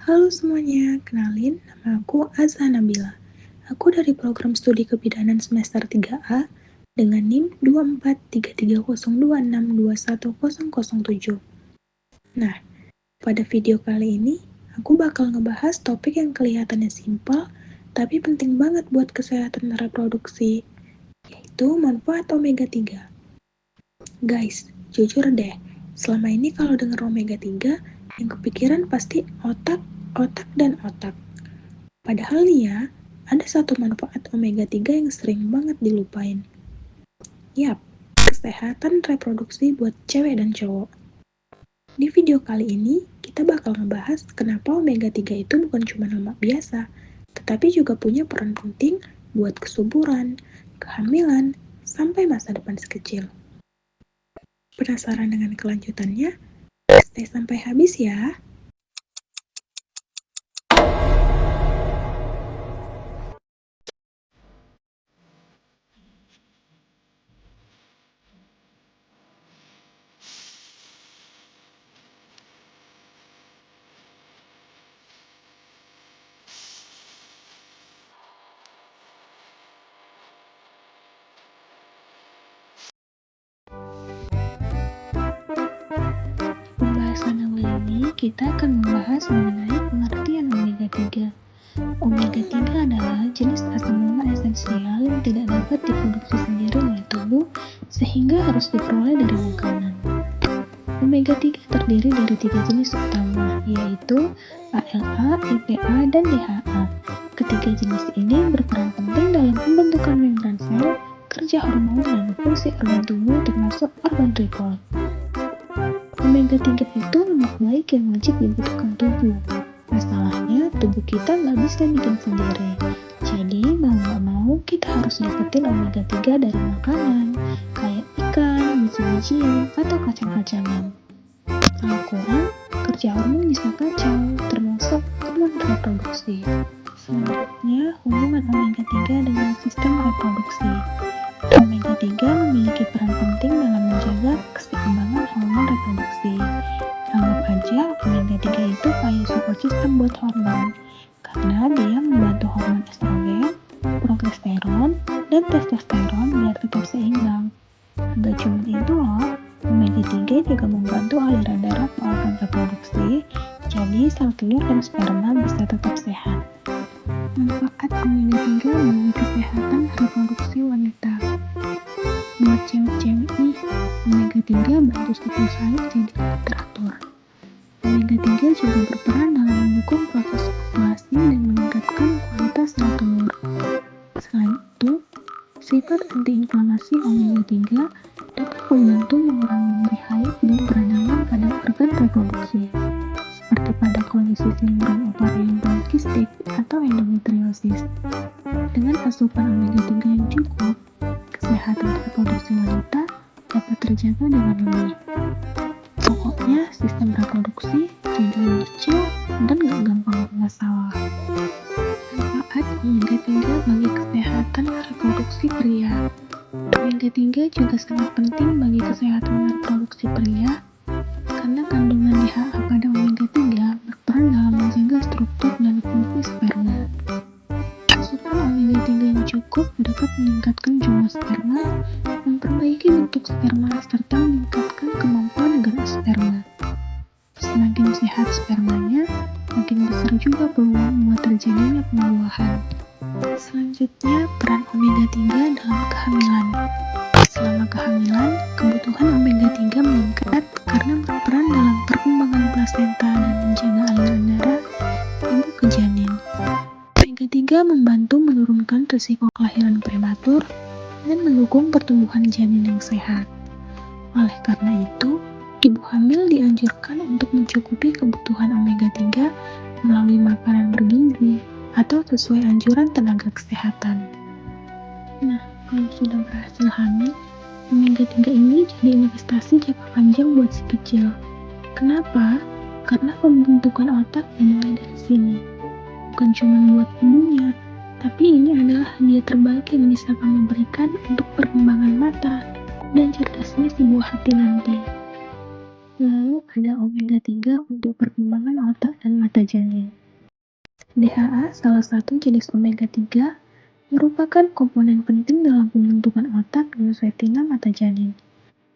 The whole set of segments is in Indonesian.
Halo semuanya, kenalin nama aku Azza Nabila. Aku dari program studi kebidanan semester 3A dengan NIM 243302621007. Nah, pada video kali ini aku bakal ngebahas topik yang kelihatannya simpel tapi penting banget buat kesehatan reproduksi, yaitu manfaat omega 3. Guys, jujur deh, selama ini kalau denger omega 3, yang kepikiran pasti otak, otak, dan otak. Padahal nih ya, ada satu manfaat omega 3 yang sering banget dilupain. Yap, kesehatan reproduksi buat cewek dan cowok. Di video kali ini, kita bakal ngebahas kenapa omega 3 itu bukan cuma lemak biasa, tetapi juga punya peran penting buat kesuburan, kehamilan, sampai masa depan si kecil. Penasaran dengan kelanjutannya? Stay sampai habis ya. Pembahasan awal ini kita akan membahas mengenai pengertian omega 3. Omega 3 adalah jenis asam lemak esensial yang tidak dapat diproduksi sendiri oleh tubuh sehingga harus diperoleh dari makanan. Omega 3 terdiri dari 3 jenis utama, yaitu ALA, EPA, dan DHA. Ketiga jenis ini berperan penting dalam pembentukan membran sel, kerja hormon, dan fungsi organ tubuh termasuk organ reproduksi. Omega 3 itu lemak baik yang wajib dibutuhkan tubuh. Masalahnya, tubuh kita nggak bisa bikin sendiri. Jadi, mau nggak mau, kita harus dapetin omega 3 dari makanan, kayak ikan, biji-bijian, atau kacang-kacangan. Kalau kurang, kerja hormon bisa kacau, termasuk hormon reproduksi. Selanjutnya, hubungan omega 3 dengan sistem reproduksi. Omega 3 memiliki peran penting dalam menjaga keseimbangan hormon reproduksi. Anggap aja omega 3 itu kayak support system buat hormon, karena dia membantu hormon estrogen, progesteron, dan testosteron biar tetap seimbang. Gak cuma itu loh, omega 3 juga membantu aliran darah ke organ reproduksi, jadi sel telur dan sperma bisa tetap sehat. Manfaat omega 3 bagi kesehatan reproduksi wanita. Buat cewek-cewek nih, omega 3 bantu siklus haid jadi lebih teratur. Omega 3 juga berperan dalam mendukung proses ovulasi dan meningkatkan kualitas sel telur. Selain itu, sifat antiinflamasi omega 3 dapat membantu mengurangi nyeri haid dan peradangan pada organ reproduksi, seperti pada kondisi sindrom ovarian polikistik atau endometriosis. Dengan asupan omega 3 yang cukup, kesehatan reproduksi wanita dapat terjaga dengan lebih. Pokoknya, sistem reproduksi jadi lebih chill dan gak gampang bermasalah. Manfaat omega 3 bagi kesehatan reproduksi pria. Omega 3 juga sangat penting bagi kesehatan reproduksi pria karena kandungan DHA pada omega 3 berperan dalam menjaga struktur dan fungsi sperma. Asupan omega 3 yang cukup dapat meningkatkan jumlah sperma, memperbaiki bentuk sperma, serta meningkatkan kemampuan gerak sperma. Semakin sehat spermanya, makin besar juga peluang buat terjadinya pembuahan. Selanjutnya, peran omega 3 dalam kehamilan. Selama kehamilan, kebutuhan omega 3 meningkat karena berperan dalam perkembangan plasenta dan menjaga aliran darah ibu ke janin. Omega 3 membantu menurunkan risiko kelahiran prematur dan mendukung pertumbuhan janin yang sehat. Oleh karena itu, ibu hamil dianjurkan untuk mencukupi kebutuhan omega 3 melalui makanan bergizi atau sesuai anjuran tenaga kesehatan. Nah, kalau sudah berhasil hamil, omega 3 ini jadi investasi jangka panjang buat si kecil. Kenapa? Karena pembentukan otak dimulai dari sini. Bukan cuma buat ibunya, tapi ini adalah hadiah terbaik yang bisa kamu berikan untuk perkembangan mata dan cerdasnya si buah hati nanti. Lalu ada omega 3 untuk perkembangan otak dan mata janin. DHA, salah satu jenis omega 3, merupakan komponen penting dalam pembentukan otak dan retina mata janin.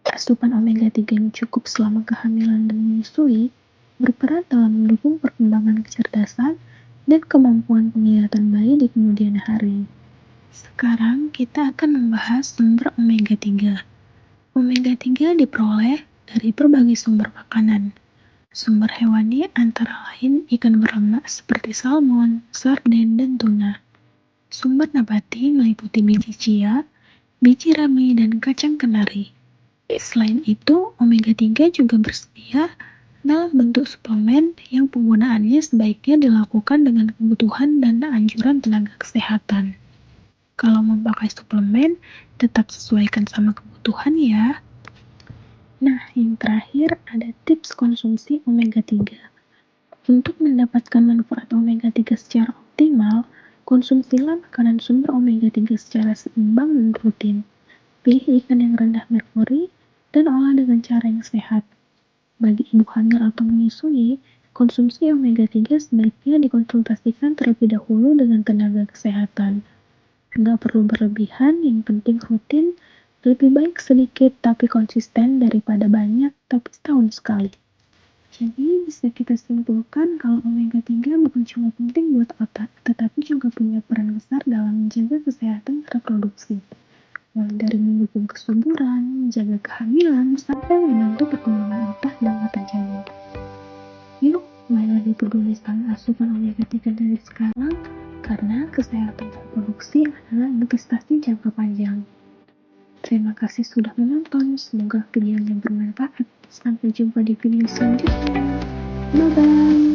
Asupan omega 3 yang cukup selama kehamilan dan menyusui berperan dalam mendukung perkembangan kecerdasan dan kemampuan penglihatan bayi di kemudian hari. Sekarang kita akan membahas sumber omega 3. Omega 3 diperoleh dari berbagai sumber makanan. Sumber hewani antara lain ikan berlemak seperti salmon, sarden, dan tuna. Sumber nabati meliputi biji chia, biji rami, dan kacang kenari. Selain itu, omega 3 juga bersedia dalam bentuk suplemen yang penggunaannya sebaiknya dilakukan dengan kebutuhan dan anjuran tenaga kesehatan. Kalau memakai suplemen, tetap sesuaikan sama kebutuhan ya. Nah, yang terakhir ada tips konsumsi omega 3. Untuk mendapatkan manfaat omega 3 secara optimal, konsumsilah makanan sumber omega 3 secara seimbang dan rutin. Pilih ikan yang rendah merkuri dan olah dengan cara yang sehat. Bagi ibu hamil atau menyusui, konsumsi omega 3 sebaiknya dikonsultasikan terlebih dahulu dengan tenaga kesehatan. Nggak perlu berlebihan, yang penting rutin. Lebih baik sedikit tapi konsisten daripada banyak tapi setahun sekali. Jadi bisa kita simpulkan kalau omega 3 bukan cuma penting buat otak, tetapi juga punya peran besar dalam menjaga kesehatan reproduksi. Mulai dari mendukung kesuburan, menjaga kehamilan, sampai membantu perkembangan otak dan mata janin. Yuk, mulai peduli sama asupan omega 3 dari sekarang, karena kesehatan reproduksi adalah investasi jangka panjang. Terima kasih sudah menonton, semoga videonya bermanfaat. Sampai jumpa di video selanjutnya. Bye-bye.